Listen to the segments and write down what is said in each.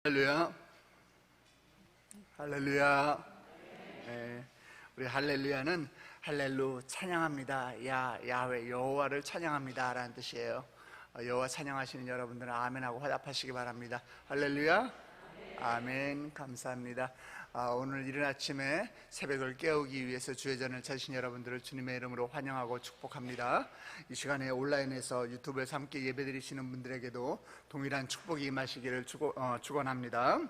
할렐루야. 할렐루야. 네, 우리 할렐루야는 할렐루 찬양합니다. 야훼 여호와를 찬양합니다 라는 뜻이에요. 여호와 찬양하시는 여러분들은 아멘하고 화답하시기 바랍니다. 할렐루야. 아멘. 감사합니다. 오늘 이른 아침에 새벽을 깨우기 위해서 주의 전을 찾으신 여러분들을 주님의 이름으로 환영하고 축복합니다. 이 시간에 온라인에서 유튜브에서 함께 예배드리시는 분들에게도 동일한 축복이 임하시기를 축원합니다.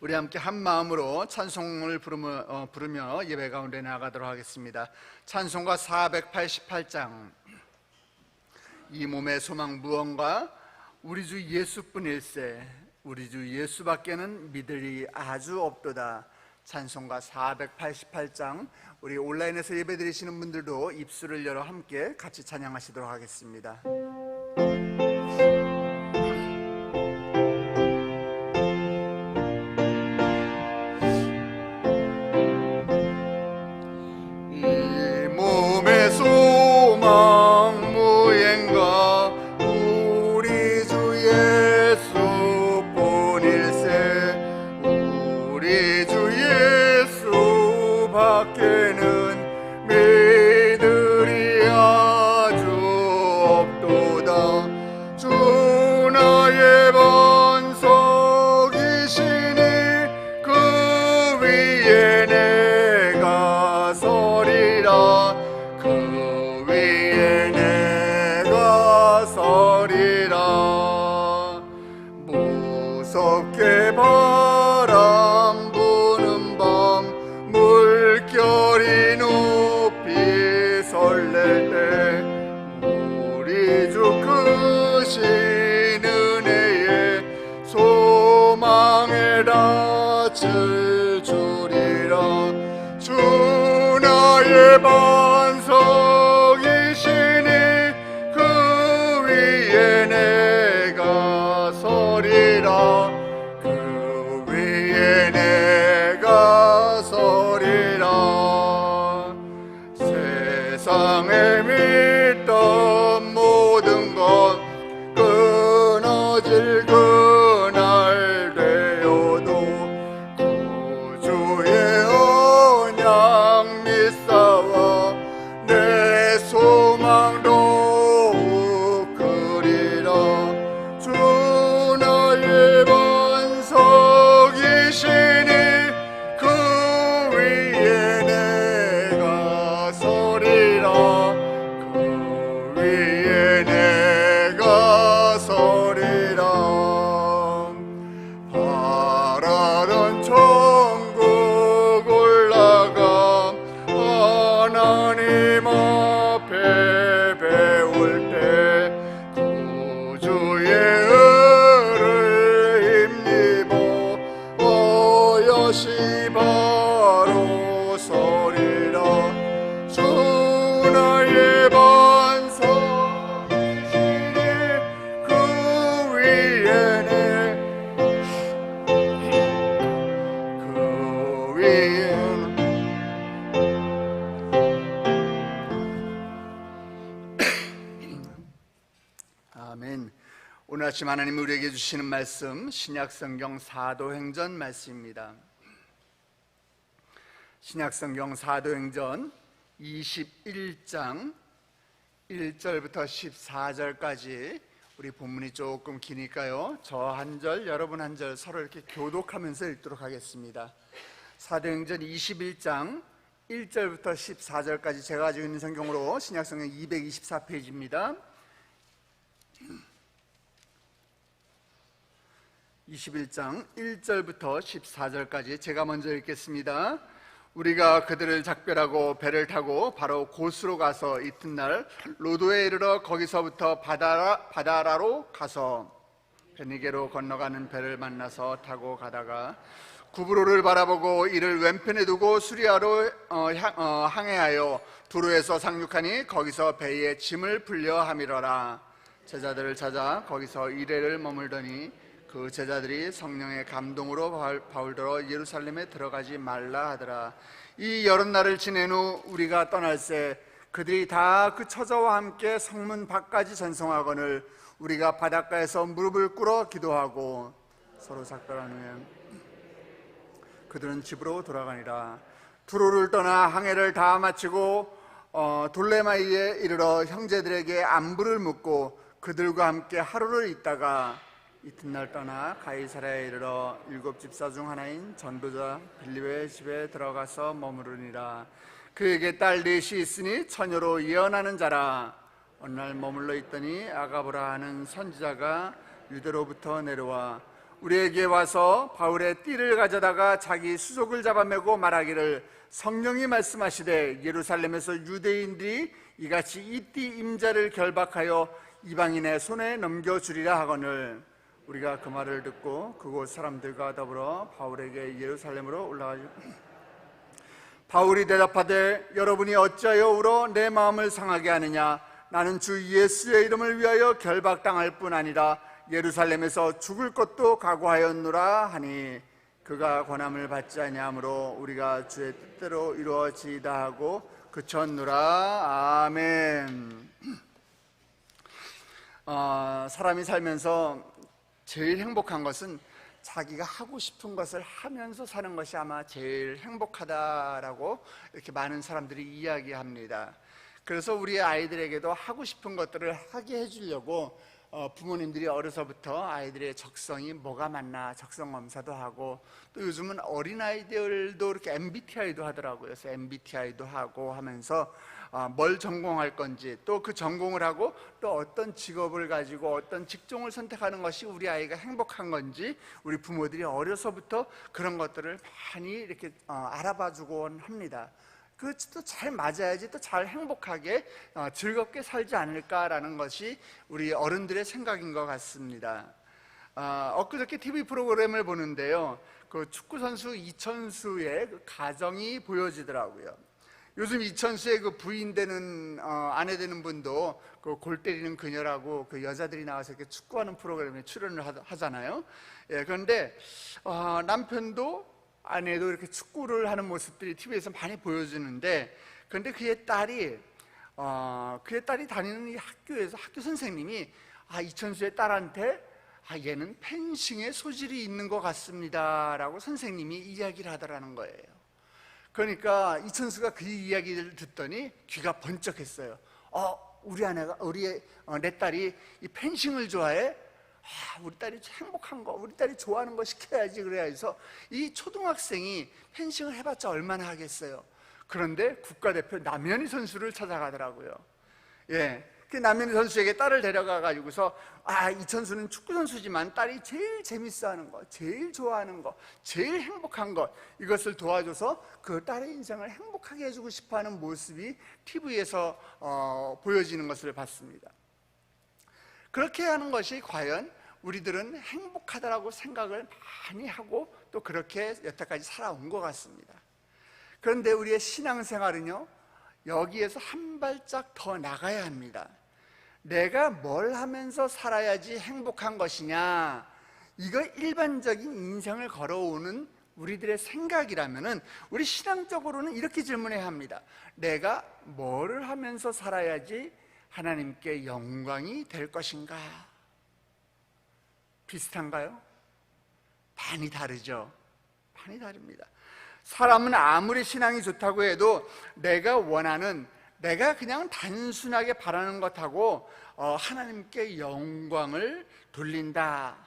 우리 함께 한 마음으로 찬송을 부르며 예배 가운데 나아가도록 하겠습니다. 찬송가 488장. 이 몸의 소망 무언가 우리 주 예수뿐일세. 우리 주 예수밖에는 믿으리 아주 없도다. 찬송가 488장. 우리 온라인에서 예배드리시는 분들도 입술을 열어 함께 같이 찬양하시도록 하겠습니다. 이 몸의 소망 무언가 우리 주 예수 밖에는 믿으리 아주 없도다. 주 나의 반석이시니 그 위에 내가 서리라. 그 위에 내가 서리라. 무섭게 바람 부는 밤 물결이 높이 설렐 때 우리 주 크신 은혜에 소망의 닻을 주리라. 주 나의 반석이시니 그 위에 내가 서리라. 그 위에 내가 서리라. 세상에 믿던 모든 것 끊어질 그날 되어도 구주의 언약 믿사와 내 소망 더욱 크리라. 주 나의 반석이시니 그 위에 내가 서리라. 그 위에 내가 서리라. 바라던 천국 올라가 하나님 앞에 배울 때 구주의 은혜를 힘입어 어여시 바로 서리라. 주 나의 반석이시니 그 위에 그 위에 아멘. 오늘 아침 하나님이 우리에게 주시는 말씀 신약성경 사도행전 말씀입니다. 신약성경 사도행전 21장 1절부터 14절까지 우리 본문이 조금 기니까요, 저 한 절 여러분 한 절 서로 이렇게 교독하면서 읽도록 하겠습니다. 사도행전 21장 1절부터 14절까지 제가 가지고 있는 성경으로 신약성경 224페이지입니다 21장 1절부터 14절까지 제가 먼저 읽겠습니다. 우리가 그들을 작별하고 배를 타고 바로 고스로 가서 이튿날 로도에 이르러 거기서부터 바다라로 가서 베니게로 건너가는 배를 만나서 타고 가다가 구브로를 바라보고 이를 왼편에 두고 수리아로 항해하여 두로에서 상륙하니 거기서 배에 짐을 풀려 함이러라. 제자들을 찾아 거기서 이레를 머물더니 그 제자들이 성령의 감동으로 바울더러 예루살렘에 들어가지 말라 하더라. 이 여름날을 지낸 후 우리가 떠날새 그들이 다 그 처자와 함께 성문 밖까지 전송하거늘 우리가 바닷가에서 무릎을 꿇어 기도하고 서로 작별한 후에 그들은 집으로 돌아가니라. 두로를 떠나 항해를 다 마치고 돌레마이에 이르러 형제들에게 안부를 묻고 그들과 함께 하루를 있다가 이튿날 떠나 가이사랴에 이르러 7 집사 중 하나인 전도자 빌립의 집에 들어가서 머무르니라. 그에게 딸 넷이 있으니 처녀로 예언하는 자라. 어느 날 머물러 있더니 아가보라 하는 선지자가 유대로부터 내려와 우리에게 와서 바울의 띠를 가져다가 자기 수족을 잡아매고 말하기를 성령이 말씀하시되 예루살렘에서 유대인들이 이같이 이 띠 임자를 결박하여 이방인의 손에 넘겨주리라 하거늘. 우리가 그 말을 듣고 그곳 사람들과 더불어 바울에게 예루살렘으로 올라가죠. 바울이 대답하되 여러분이 어찌하여 울어 내 마음을 상하게 하느냐. 나는 주 예수의 이름을 위하여 결박당할 뿐 아니라 예루살렘에서 죽을 것도 각오하였노라 하니 그가 권함을 받지 아니하므로 우리가 주의 뜻대로 이루어지이다 하고 그쳤노라. 아멘. 사람이 살면서 제일 행복한 것은 자기가 하고 싶은 것을 하면서 사는 것이 아마 제일 행복하다라고 이렇게 많은 사람들이 이야기합니다. 그래서 우리 아이들에게도 하고 싶은 것들을 하게 해주려고 부모님들이 어려서부터 아이들의 적성이 뭐가 맞나 적성 검사도 하고, 또 요즘은 어린아이들도 이렇게 MBTI도 하더라고요. 그래서 MBTI도 하고 하면서 뭘 전공할 건지, 또 그 전공을 하고 또 어떤 직업을 가지고 어떤 직종을 선택하는 것이 우리 아이가 행복한 건지 우리 부모들이 어려서부터 그런 것들을 많이 이렇게 알아봐 주곤 합니다. 그것도 잘 맞아야지 또 잘 행복하게 즐겁게 살지 않을까라는 것이 우리 어른들의 생각인 것 같습니다. 엊그저께 TV 프로그램을 보는데요, 그 축구선수 이천수의 그 가정이 보여지더라고요. 요즘 이천수의 그 부인 되는 아내 되는 분도 그 골 때리는 그녀라고 그 여자들이 나와서 이렇게 축구하는 프로그램에 출연을 하잖아요. 예, 그런데 남편도 아내도 이렇게 축구를 하는 모습들이 TV에서 많이 보여주는데, 그런데 그의 딸이 다니는 이 학교에서 학교 선생님이 이천수의 딸한테 얘는 펜싱에 소질이 있는 것 같습니다 라고 선생님이 이야기를 하더라는 거예요. 그러니까 이천수가 그 이야기를 듣더니 귀가 번쩍했어요. 내 딸이 이 펜싱을 좋아해? 우리 딸이 행복한 거, 우리 딸이 좋아하는 거 시켜야지. 그래야 해서 이 초등학생이 펜싱을 해봤자 얼마나 하겠어요. 그런데 국가대표 남현희 선수를 찾아가더라고요. 예, 그 남현희 선수에게 딸을 데려가 가지고서 이천수는 축구 선수지만 딸이 제일 재밌어하는 거, 제일 좋아하는 거, 제일 행복한 것, 이것을 도와줘서 그 딸의 인생을 행복하게 해주고 싶어하는 모습이 TV에서 보여지는 것을 봤습니다. 그렇게 하는 것이 과연 우리들은 행복하다라고 생각을 많이 하고 또 그렇게 여태까지 살아온 것 같습니다. 그런데 우리의 신앙생활은요, 여기에서 한 발짝 더 나가야 합니다. 내가 뭘 하면서 살아야지 행복한 것이냐, 이거 일반적인 인생을 걸어오는 우리들의 생각이라면은 우리 신앙적으로는 이렇게 질문해야 합니다. 내가 뭐를 하면서 살아야지 하나님께 영광이 될 것인가? 비슷한가요? 많이 다르죠. 많이 다릅니다. 사람은 아무리 신앙이 좋다고 해도 내가 그냥 단순하게 바라는 것하고 하나님께 영광을 돌린다,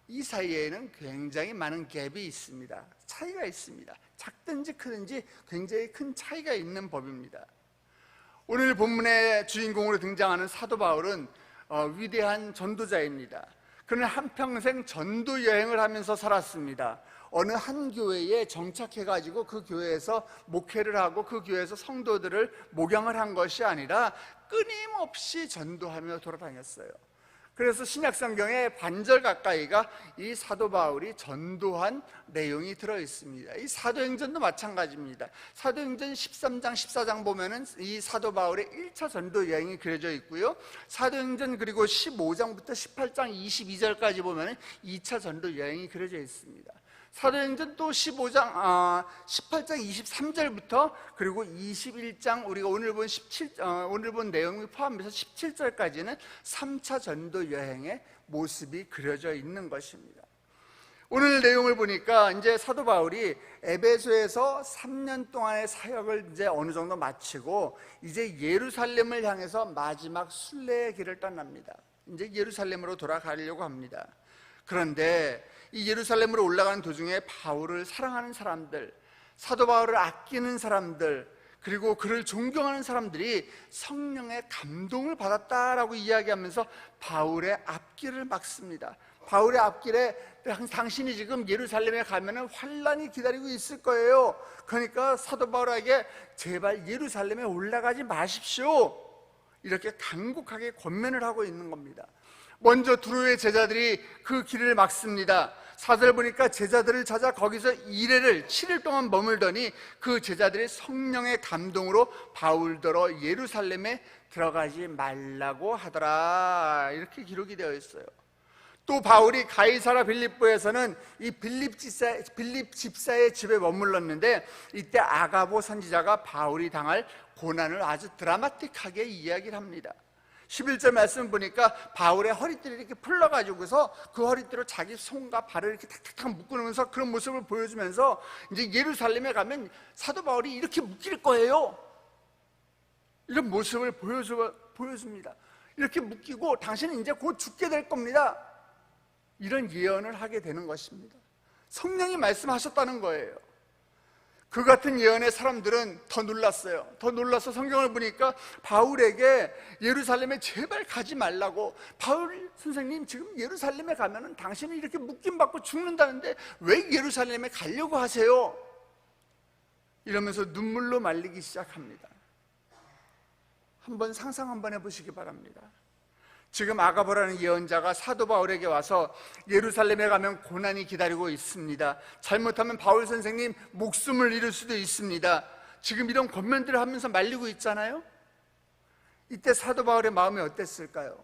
이 사이에는 굉장히 많은 갭이 있습니다. 차이가 있습니다. 작든지 크든지 굉장히 큰 차이가 있는 법입니다. 오늘 본문의 주인공으로 등장하는 사도 바울은 위대한 전도자입니다. 그는 한평생 전도 여행을 하면서 살았습니다. 어느 한 교회에 정착해가지고 그 교회에서 목회를 하고 그 교회에서 성도들을 목양을 한 것이 아니라 끊임없이 전도하며 돌아다녔어요. 그래서 신약성경에 반절 가까이가 이 사도 바울이 전도한 내용이 들어있습니다. 이 사도행전도 마찬가지입니다. 사도행전 13장, 14장 보면은 이 사도 바울의 1차 전도 여행이 그려져 있고요, 사도행전 그리고 15장부터 18장 22절까지 보면은 2차 전도 여행이 그려져 있습니다. 사도행전 또 18장 23절부터 그리고 21장 우리가 오늘 본 내용을 포함해서 17절까지는 3차 전도 여행의 모습이 그려져 있는 것입니다. 오늘 내용을 보니까 이제 사도 바울이 에베소에서 3년 동안의 사역을 이제 어느 정도 마치고 이제 예루살렘을 향해서 마지막 순례의 길을 떠납니다. 이제 예루살렘으로 돌아가려고 합니다. 그런데 이 예루살렘으로 올라가는 도중에 바울을 사랑하는 사람들, 사도 바울을 아끼는 사람들, 그리고 그를 존경하는 사람들이 성령의 감동을 받았다라고 이야기하면서 바울의 앞길을 막습니다. 바울의 앞길에 당신이 지금 예루살렘에 가면 환란이 기다리고 있을 거예요. 그러니까 사도 바울에게 제발 예루살렘에 올라가지 마십시오, 이렇게 간곡하게 권면을 하고 있는 겁니다. 먼저 두로의 제자들이 그 길을 막습니다. 4절 보니까 제자들을 찾아 거기서 7일 동안 머물더니 그 제자들의 성령의 감동으로 바울더러 예루살렘에 들어가지 말라고 하더라, 이렇게 기록이 되어 있어요. 또 바울이 가이사라 빌립보에서는 이 빌립 집사의 집에 머물렀는데 이때 아가보 선지자가 바울이 당할 고난을 아주 드라마틱하게 이야기를 합니다. 11절 말씀 보니까 바울의 허리띠를 이렇게 풀러가지고서 그 허리띠로 자기 손과 발을 이렇게 탁탁탁 묶으면서 그런 모습을 보여주면서 이제 예루살렘에 가면 사도 바울이 이렇게 묶일 거예요, 이런 모습을 보여줍니다. 이렇게 묶이고 당신은 이제 곧 죽게 될 겁니다, 이런 예언을 하게 되는 것입니다. 성령이 말씀하셨다는 거예요. 그 같은 예언에 사람들은 더 놀랐어요. 더 놀라서 성경을 보니까 바울에게 예루살렘에 제발 가지 말라고, 바울 선생님 지금 예루살렘에 가면 당신은 이렇게 묶임받고 죽는다는데 왜 예루살렘에 가려고 하세요? 이러면서 눈물로 말리기 시작합니다. 한번 상상 한번 해보시기 바랍니다. 지금 아가보라는 예언자가 사도 바울에게 와서 예루살렘에 가면 고난이 기다리고 있습니다, 잘못하면 바울 선생님 목숨을 잃을 수도 있습니다, 지금 이런 권면들을 하면서 말리고 있잖아요. 이때 사도 바울의 마음이 어땠을까요?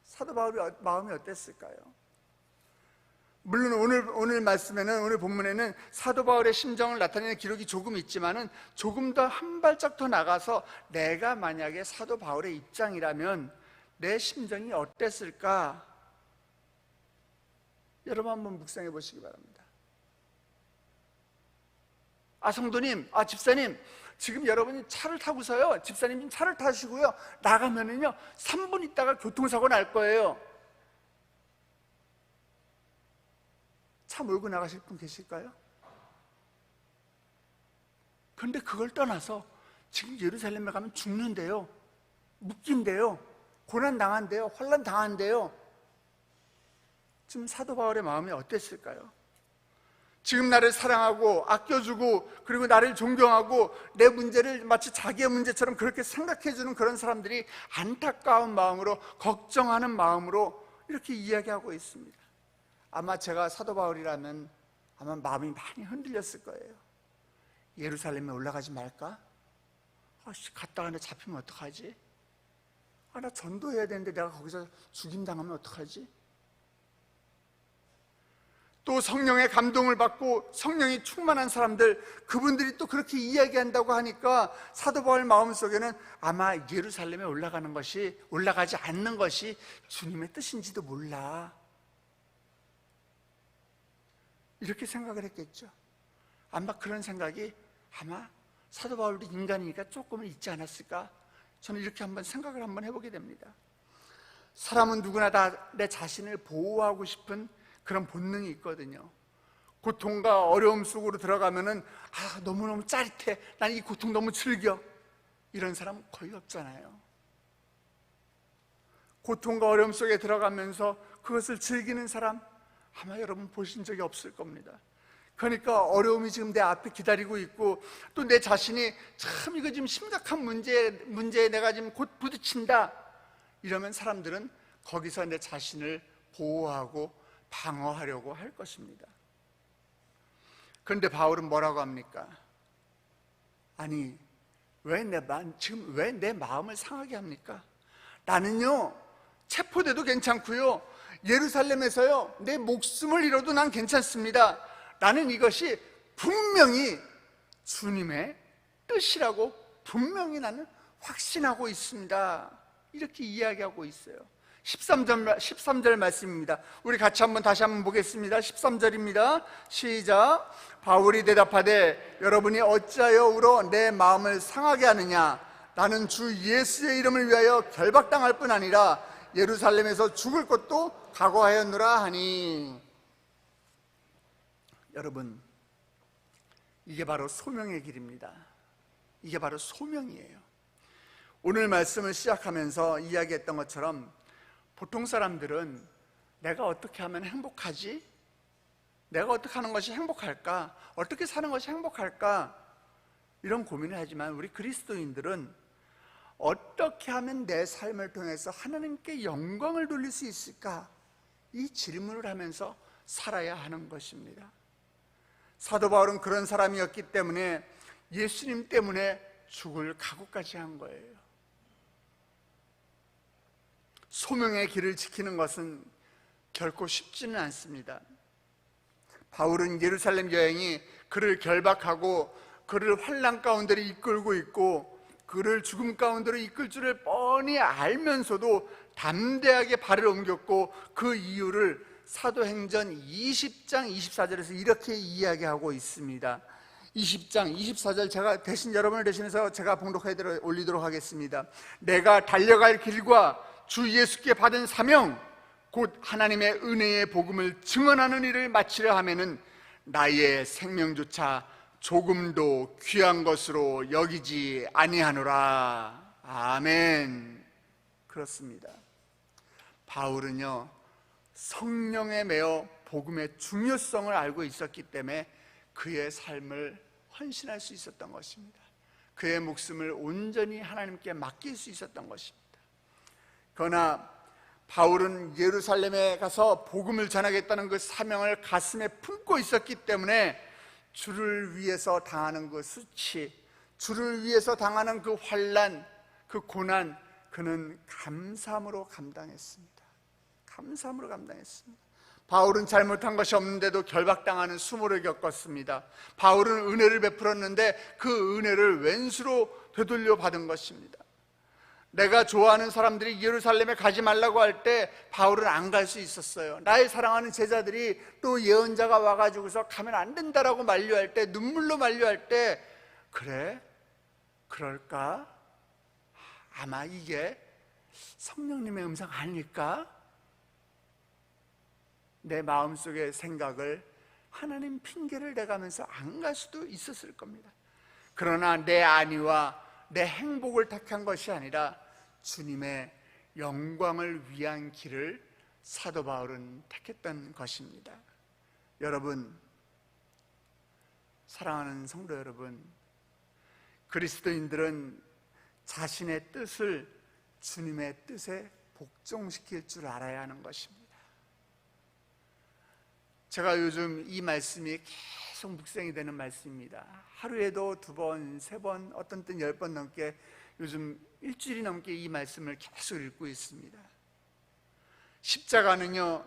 사도 바울의 마음이 어땠을까요? 물론 오늘 말씀에는, 오늘 본문에는 사도 바울의 심정을 나타내는 기록이 조금 있지만은 조금 더 한 발짝 더 나가서 내가 만약에 사도 바울의 입장이라면 내 심정이 어땠을까? 여러분 한번 묵상해 보시기 바랍니다. 성도님, 집사님, 지금 여러분이 차를 타고서요, 집사님 지금 차를 타시고요 나가면은요 3분 있다가 교통사고 날 거예요. 차 몰고 나가실 분 계실까요? 그런데 그걸 떠나서 지금 예루살렘에 가면 죽는데요, 묶인대요, 고난당한대요, 환난당한대요. 지금 사도 바울의 마음이 어땠을까요? 지금 나를 사랑하고 아껴주고 그리고 나를 존경하고 내 문제를 마치 자기의 문제처럼 그렇게 생각해주는 그런 사람들이 안타까운 마음으로, 걱정하는 마음으로 이렇게 이야기하고 있습니다. 아마 제가 사도 바울이라면 아마 마음이 많이 흔들렸을 거예요. 예루살렘에 올라가지 말까? 갔다가 내 잡히면 어떡하지? 나 전도해야 되는데 내가 거기서 죽임당하면 어떡하지? 또 성령의 감동을 받고 성령이 충만한 사람들, 그분들이 또 그렇게 이야기한다고 하니까 사도 바울 마음속에는 아마 예루살렘에 올라가지 않는 것이 주님의 뜻인지도 몰라, 이렇게 생각을 했겠죠. 아마 그런 생각이 아마 사도 바울도 인간이니까 조금은 있지 않았을까? 저는 이렇게 한번 생각을 한번 해보게 됩니다. 사람은 누구나 다 내 자신을 보호하고 싶은 그런 본능이 있거든요. 고통과 어려움 속으로 들어가면은 너무너무 짜릿해, 난 이 고통 너무 즐겨, 이런 사람은 거의 없잖아요. 고통과 어려움 속에 들어가면서 그것을 즐기는 사람 아마 여러분 보신 적이 없을 겁니다. 그러니까 어려움이 지금 내 앞에 기다리고 있고 또 내 자신이 참 이거 지금 심각한 문제에 내가 지금 곧 부딪힌다, 이러면 사람들은 거기서 내 자신을 보호하고 방어하려고 할 것입니다. 그런데 바울은 뭐라고 합니까? 아니, 지금 왜 내 마음을 상하게 합니까? 나는요 체포돼도 괜찮고요, 예루살렘에서요 내 목숨을 잃어도 난 괜찮습니다. 나는 이것이 분명히 주님의 뜻이라고 분명히 나는 확신하고 있습니다, 이렇게 이야기하고 있어요. 13절 말씀입니다. 우리 같이 다시 한번 보겠습니다. 13절입니다. 시작. 바울이 대답하되 여러분이 어찌하여 울어 내 마음을 상하게 하느냐? 나는 주 예수의 이름을 위하여 결박당할 뿐 아니라 예루살렘에서 죽을 것도 각오하였노라 하니. 여러분, 이게 바로 소명의 길입니다. 이게 바로 소명이에요. 오늘 말씀을 시작하면서 이야기했던 것처럼 보통 사람들은 내가 어떻게 하면 행복하지? 내가 어떻게 하는 것이 행복할까? 어떻게 사는 것이 행복할까? 이런 고민을 하지만 우리 그리스도인들은 어떻게 하면 내 삶을 통해서 하나님께 영광을 돌릴 수 있을까? 이 질문을 하면서 살아야 하는 것입니다. 사도 바울은 그런 사람이었기 때문에 예수님 때문에 죽을 각오까지 한 거예요. 소명의 길을 지키는 것은 결코 쉽지는 않습니다. 바울은 예루살렘 여행이 그를 결박하고 그를 환난 가운데로 이끌고 있고 그를 죽음 가운데로 이끌 줄을 뻔히 알면서도 담대하게 발을 옮겼고 그 이유를 사도행전 20장 24절에서 이렇게 이야기하고 있습니다. 20장 24절 제가 대신 여러분을 대신해서 제가 봉독해 올리도록 하겠습니다. 내가 달려갈 길과 주 예수께 받은 사명 곧 하나님의 은혜의 복음을 증언하는 일을 마치려 하면은 나의 생명조차 조금도 귀한 것으로 여기지 아니하노라. 아멘. 그렇습니다. 바울은요 성령에 매어 복음의 중요성을 알고 있었기 때문에 그의 삶을 헌신할 수 있었던 것입니다. 그의 목숨을 온전히 하나님께 맡길 수 있었던 것입니다. 그러나 바울은 예루살렘에 가서 복음을 전하겠다는 그 사명을 가슴에 품고 있었기 때문에 주를 위해서 당하는 그 수치, 주를 위해서 당하는 그 환난, 그 고난, 그는 감사함으로 감당했습니다. 감사함으로 감당했습니다. 바울은 잘못한 것이 없는데도 결박당하는 수모를 겪었습니다. 바울은 은혜를 베풀었는데 그 은혜를 왼수로 되돌려 받은 것입니다. 내가 좋아하는 사람들이 예루살렘에 가지 말라고 할 때 바울은 안 갈 수 있었어요. 나의 사랑하는 제자들이 또 예언자가 와가지고서 가면 안 된다라고 만류할 때, 눈물로 만류할 때, 그래? 그럴까? 아마 이게 성령님의 음성 아닐까? 내 마음속의 생각을 하나님 핑계를 대가면서 안 갈 수도 있었을 겁니다. 그러나 내 안위와 내 행복을 택한 것이 아니라 주님의 영광을 위한 길을 사도 바울은 택했던 것입니다. 여러분, 사랑하는 성도 여러분, 그리스도인들은 자신의 뜻을 주님의 뜻에 복종시킬 줄 알아야 하는 것입니다. 제가 요즘 이 말씀이 계속 묵상이 되는 말씀입니다. 하루에도 2번, 3번, 어떤 때는 10번 넘게 요즘 일주일이 넘게 이 말씀을 계속 읽고 있습니다. 십자가는요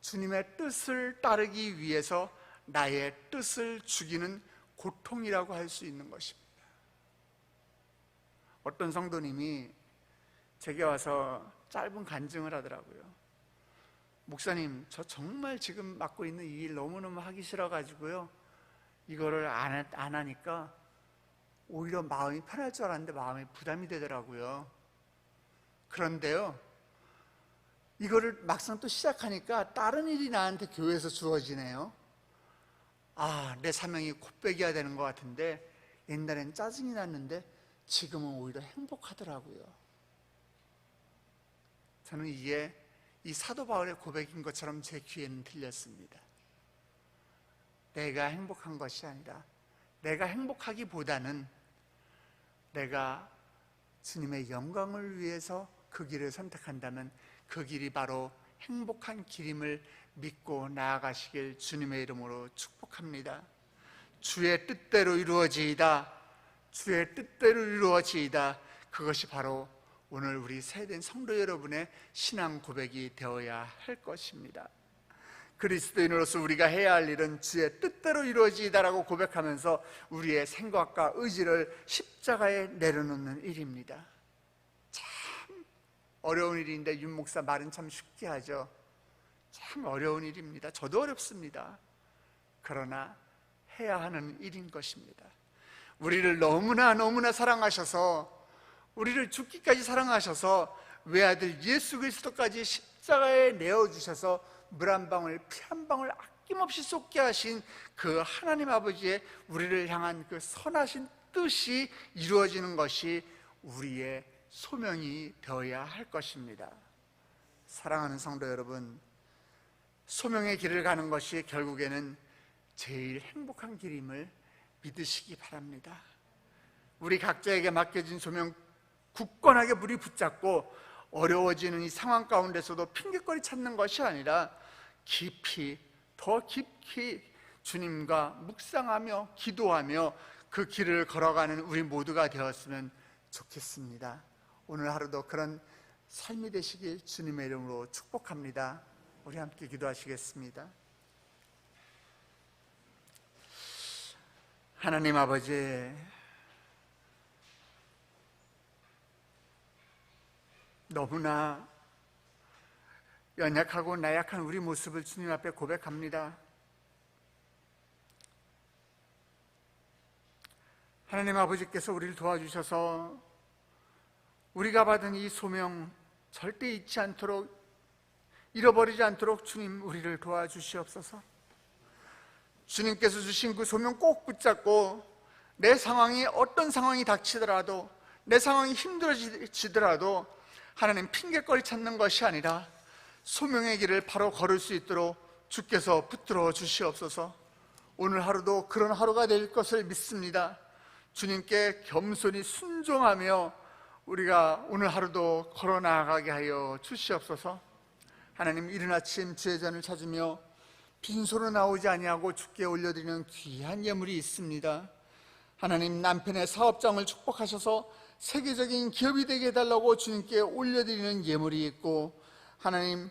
주님의 뜻을 따르기 위해서 나의 뜻을 죽이는 고통이라고 할 수 있는 것입니다. 어떤 성도님이 제게 와서 짧은 간증을 하더라고요. 목사님, 저 정말 지금 맡고 있는 이 일 너무너무 하기 싫어가지고요 이거를 안 하니까 오히려 마음이 편할 줄 알았는데 마음이 부담이 되더라고요. 그런데요 이거를 막상 또 시작하니까 다른 일이 나한테 교회에서 주어지네요. 아, 내 사명이 곱빼기가 되는 것 같은데 옛날엔 짜증이 났는데 지금은 오히려 행복하더라고요. 저는 이게 이 사도 바울의 고백인 것처럼 제 귀에는 들렸습니다. 내가 행복한 것이 아니라, 내가 행복하기보다는 내가 주님의 영광을 위해서 그 길을 선택한다면 그 길이 바로 행복한 길임을 믿고 나아가시길 주님의 이름으로 축복합니다. 주의 뜻대로 이루어지이다. 주의 뜻대로 이루어지이다. 그것이 바로 오늘 우리 세대인 성도 여러분의 신앙 고백이 되어야 할 것입니다. 그리스도인으로서 우리가 해야 할 일은 주의 뜻대로 이루어지이다라고 고백하면서 우리의 생각과 의지를 십자가에 내려놓는 일입니다. 참 어려운 일인데 윤 목사 말은 참 쉽게 하죠. 참 어려운 일입니다. 저도 어렵습니다. 그러나 해야 하는 일인 것입니다. 우리를 너무나 사랑하셔서, 우리를 죽기까지 사랑하셔서 외아들 예수 그리스도까지 십자가에 내어주셔서 물 한 방울 피 한 방울 아낌없이 쏟게 하신 그 하나님 아버지의 우리를 향한 그 선하신 뜻이 이루어지는 것이 우리의 소명이 되어야 할 것입니다. 사랑하는 성도 여러분, 소명의 길을 가는 것이 결국에는 제일 행복한 길임을 믿으시기 바랍니다. 우리 각자에게 맡겨진 소명 굳건하게 무리 붙잡고 어려워지는 이 상황 가운데서도 핑계거리 찾는 것이 아니라 더 깊이 주님과 묵상하며 기도하며 그 길을 걸어가는 우리 모두가 되었으면 좋겠습니다. 오늘 하루도 그런 삶이 되시길 주님의 이름으로 축복합니다. 우리 함께 기도하시겠습니다. 하나님 아버지, 너무나 연약하고 나약한 우리 모습을 주님 앞에 고백합니다. 하나님 아버지께서 우리를 도와주셔서 우리가 받은 이 소명 절대 잊지 않도록, 잃어버리지 않도록 주님 우리를 도와주시옵소서. 주님께서 주신 그 소명 꼭 붙잡고 내 상황이 어떤 상황이 닥치더라도, 내 상황이 힘들어지더라도 하나님 핑계거리 찾는 것이 아니라 소명의 길을 바로 걸을 수 있도록 주께서 붙들어 주시옵소서. 오늘 하루도 그런 하루가 될 것을 믿습니다. 주님께 겸손히 순종하며 우리가 오늘 하루도 걸어 나아가게 하여 주시옵소서. 하나님, 이른 아침 주의 전을 찾으며 빈손으로 나오지 아니하고 주께 올려드리는 귀한 예물이 있습니다. 하나님, 남편의 사업장을 축복하셔서 세계적인 기업이 되게 해달라고 주님께 올려드리는 예물이 있고, 하나님,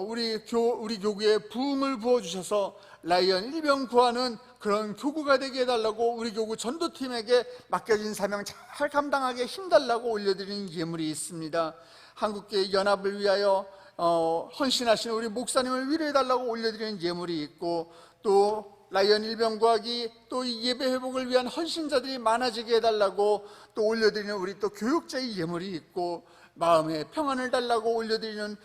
우리 교구에 부흥을 부어주셔서 라이언 일병 구하는 그런 교구가 되게 해달라고 우리 교구 전도팀에게 맡겨진 사명 잘 감당하게 힘달라고 올려드리는 예물이 있습니다. 한국교회 연합을 위하여 헌신하신 우리 목사님을 위로해달라고 올려드리는 예물이 있고, 또 라이언 일병 구하기, 또 이 예배 회복을 위한 헌신자들이 많아지게 해달라고 또 올려드리는 우리 또 교육자의 예물이 있고, 마음의 평안을 달라고 올려드리는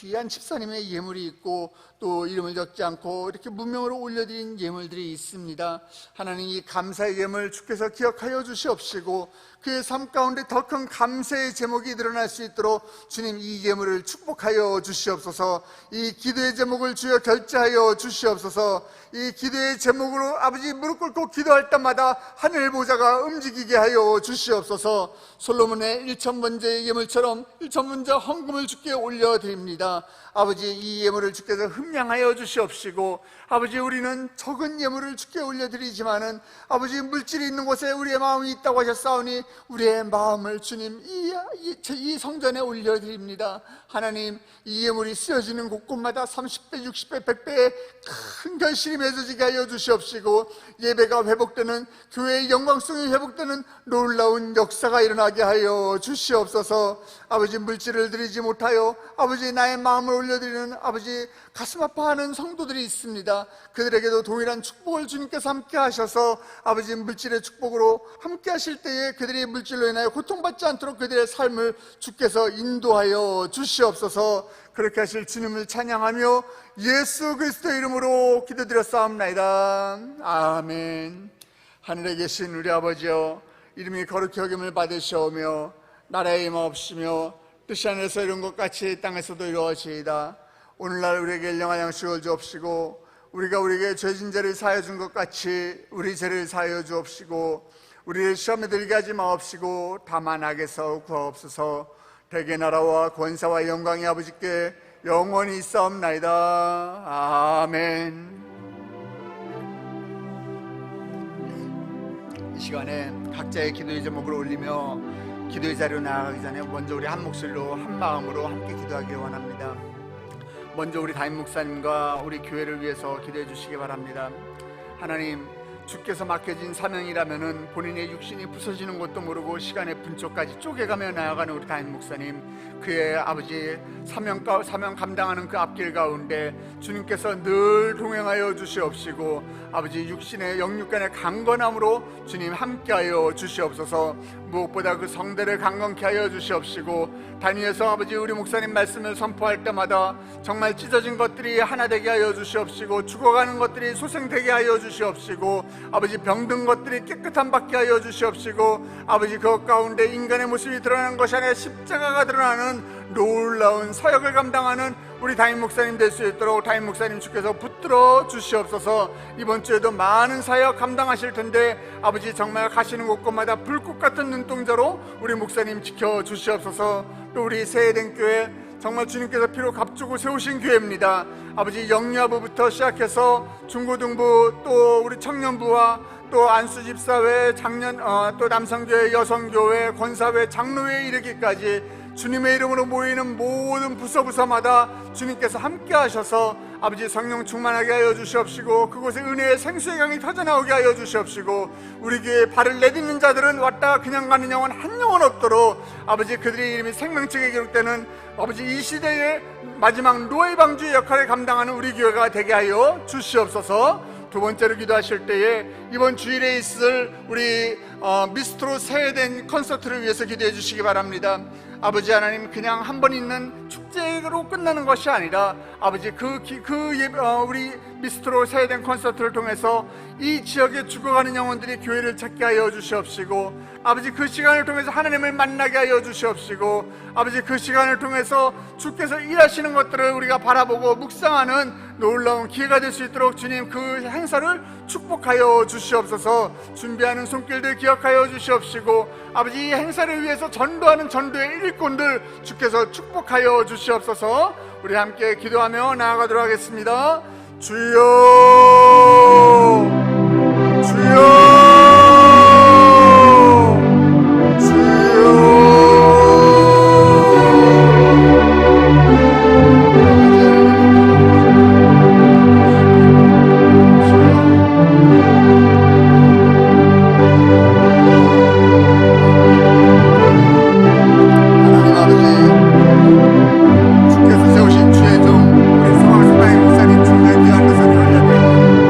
귀한 집사님의 예물이 있고, 또 이름을 적지 않고 이렇게 문명으로 올려드린 예물들이 있습니다. 하나님, 이 감사의 예물 주께서 기억하여 주시옵시고 그의 삶 가운데 더 큰 감사의 제목이 드러날 수 있도록 주님 이 예물을 축복하여 주시옵소서. 이 기도의 제목을 주여 결제하여 주시옵소서. 이 기도의 제목으로 아버지 무릎 꿇고 기도할 때마다 하늘 보좌가 움직이게 하여 주시옵소서. 솔로몬의 1,000번째 예물처럼 1,000번째 헌금을 주께 올려드립니다. 아버지, 이 예물을 주께서 흠량하여 주시옵시고, 아버지, 우리는 적은 예물을 주께 올려드리지만은 아버지, 물질이 있는 곳에 우리의 마음이 있다고 하셨사오니 우리의 마음을 주님 이 성전에 올려드립니다. 하나님, 이 예물이 쓰여지는 곳곳마다 30배, 60배, 100배의 큰 결실이 맺어지게 하여 주시옵시고, 예배가 회복되는, 교회의 영광성이 회복되는 놀라운 역사가 일어나게 하여 주시옵소서. 아버지, 물질을 드리지 못하여 아버지 나의 마음을 올려드리는 아버지 가슴 아파하는 성도들이 있습니다. 그들에게도 동일한 축복을 주님께서 함께 하셔서 아버지 물질의 축복으로 함께 하실 때에 그들이 물질로 인하여 고통받지 않도록 그들의 삶을 주께서 인도하여 주시옵소서. 그렇게 하실 주님을 찬양하며 예수 그리스도의 이름으로 기도드렸사옵나이다. 아멘. 하늘에 계신 우리 아버지여, 이름이 거룩히 여김을 받으시오며 나라의 임하옵시며 뜻이 하늘에서 이룬 것 같이 땅에서도 이루어지이다. 오늘날 우리에게 일용할 양식을 주옵시고 우리가 우리에게 죄진 죄를 사하여 준 것 같이 우리 죄를 사하여 주옵시고 우리를 시험에 들게 하지 마옵시고 다만 악에서 구하옵소서. 대개 나라와 권세와 영광이 아버지께 영원히 있사옵나이다. 아멘. 이 시간에 각자의 기도의 제목을 올리며 기도의 자리로 나아가기 전에 먼저 우리 한 목소리로 한 마음으로 함께 기도하길 원합니다. 먼저 우리 담임 목사님과 우리 교회를 위해서 기도해 주시기 바랍니다. 하나님, 주께서 맡겨진 사명이라면은 본인의 육신이 부서지는 것도 모르고 시간의 분초까지 쪼개가며 나아가는 우리 담임 목사님, 그의 아버지 사명 감당하는 그 앞길 가운데 주님께서 늘 동행하여 주시옵시고, 아버지 육신의 영육간의 강건함으로 주님 함께하여 주시옵소서. 무엇보다 그 성대를 강건케 하여 주시옵시고, 다니엘서 아버지 우리 목사님 말씀을 선포할 때마다 정말 찢어진 것들이 하나 되게 하여 주시옵시고, 죽어가는 것들이 소생되게 하여 주시옵시고, 아버지 병든 것들이 깨끗함 받게 하여 주시옵시고, 아버지 그 가운데 인간의 모습이 드러나는 것이 아니라 십자가가 드러나는 놀라운 사역을 감당하는 우리 담임 목사님 될 수 있도록 담임 목사님 주께서 붙들어 주시옵소서. 이번 주에도 많은 사역 감당하실 텐데 아버지 정말 가시는 곳곳마다 불꽃 같은 눈동자로 우리 목사님 지켜 주시옵소서. 또 우리 세해된 교회 정말 주님께서 피로 값주고 세우신 교회입니다. 아버지 영유아부부터 시작해서 중고등부, 또 우리 청년부와 또 안수집사회, 또 남성교회, 여성교회, 권사회, 장로회에 이르기까지 주님의 이름으로 모이는 모든 부서마다 주님께서 함께 하셔서 아버지 성령 충만하게 하여 주시옵시고, 그곳에 은혜의 생수의 강이 터져나오게 하여 주시옵시고, 우리 교회에 발을 내딛는 자들은 왔다가 그냥 가는 영혼 한 영혼 없도록 아버지 그들의 이름이 생명책에 기록되는 아버지 이 시대의 마지막 노예 방주의 역할을 감당하는 우리 교회가 되게 하여 주시옵소서. 두 번째로 기도하실 때에 이번 주일에 있을 우리 미스트로 새해된 콘서트를 위해서 기도해 주시기 바랍니다. 아버지 하나님, 그냥 한 번 있는 축제로 끝나는 것이 아니라 아버지 우리 미스트로 새해된 콘서트를 통해서 이 지역에 죽어가는 영혼들이 교회를 찾게 하여 주시옵시고, 아버지 그 시간을 통해서 하나님을 만나게 하여 주시옵시고, 아버지 그 시간을 통해서 주께서 일하시는 것들을 우리가 바라보고 묵상하는 놀라운 기회가 될 수 있도록 주님 그 행사를 축복하여 주시옵소서. 준비하는 손길들 기억하여 주시옵시고, 아버지 이 행사를 위해서 전도하는 전도의 일꾼들 주께서 축복하여 주시옵소서. 우리 함께 기도하며 나아가도록 하겠습니다. 주여, 주여, 주께서 세우신 주의 종 우리 성황 목사님 중간 귀한 것을 올려드립니다.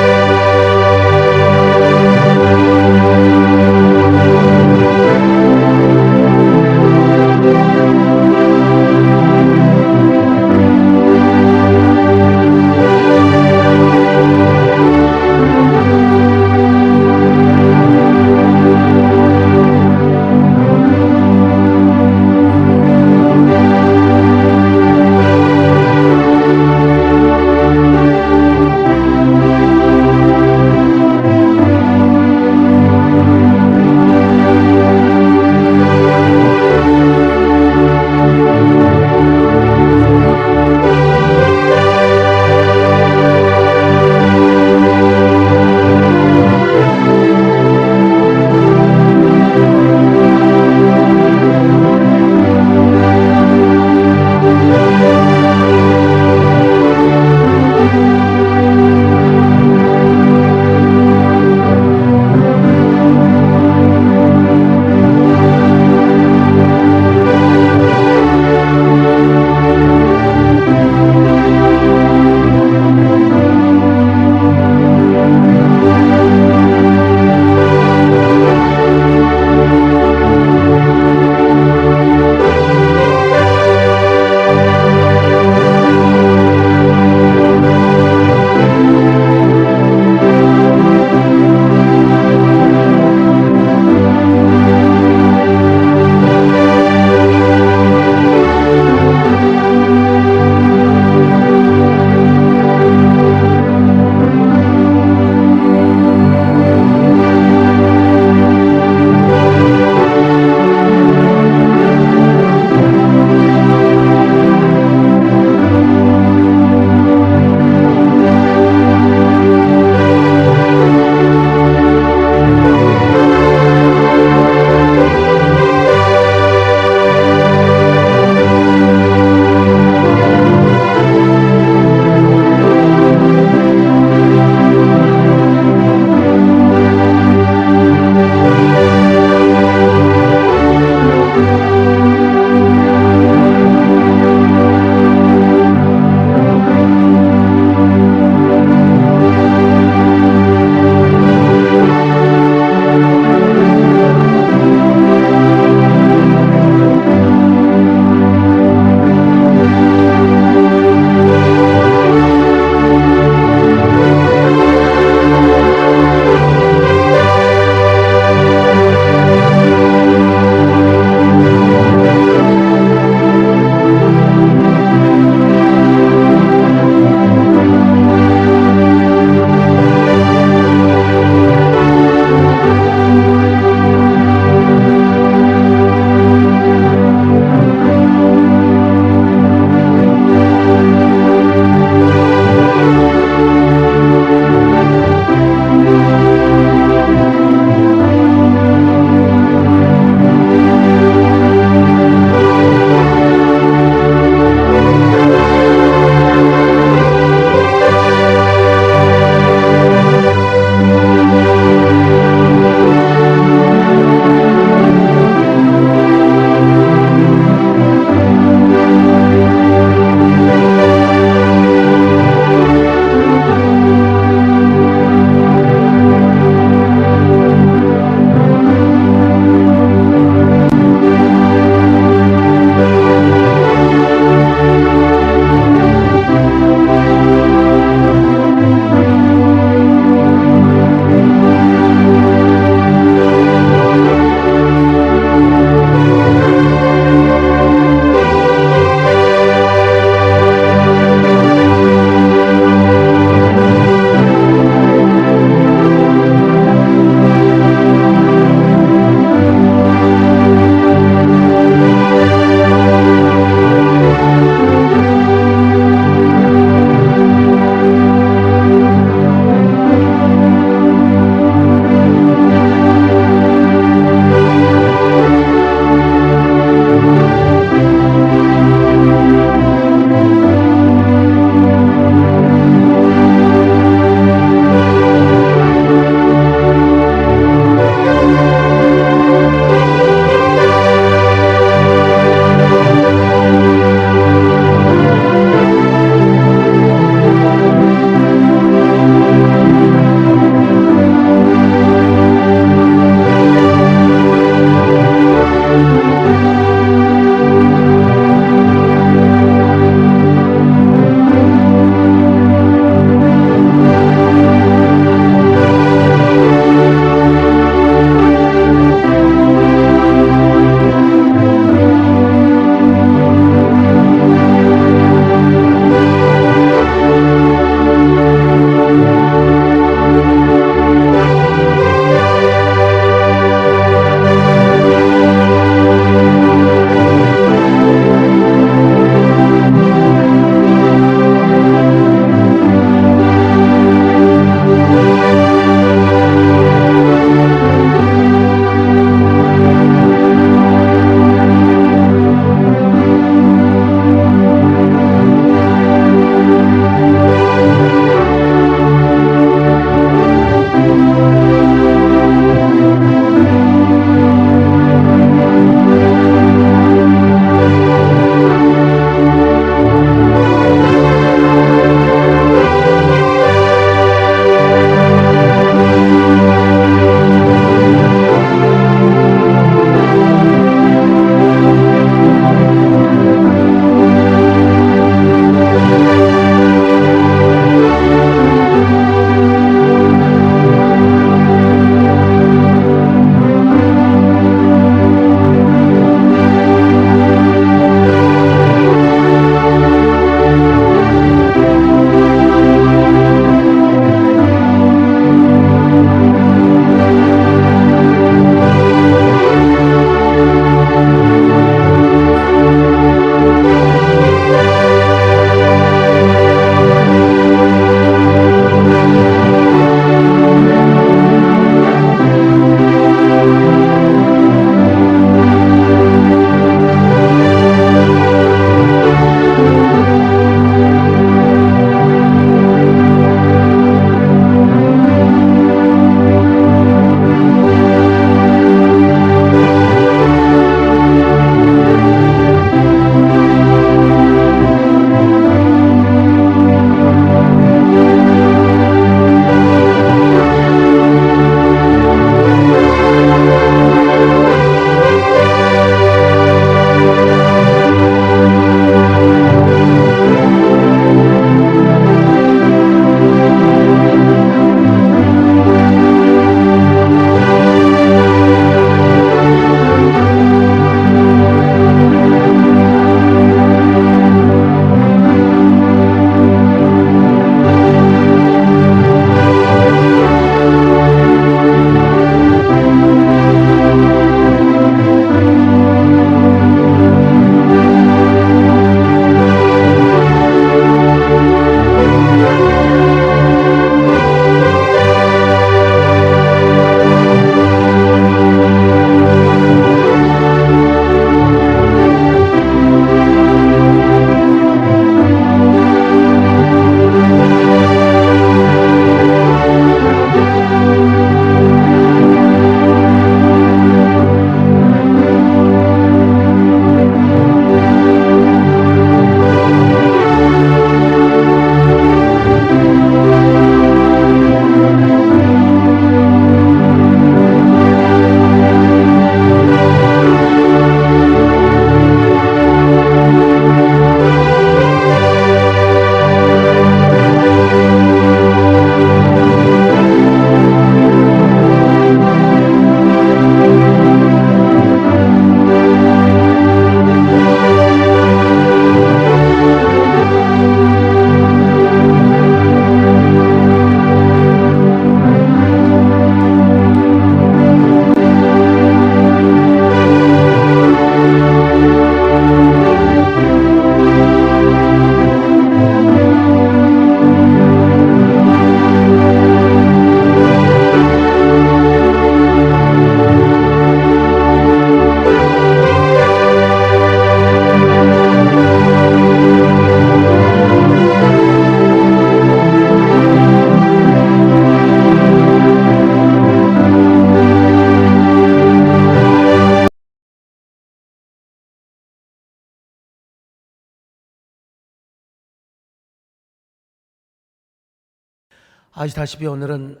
아시다시피 오늘은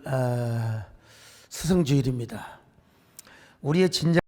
스승주일입니다. 우리의 진정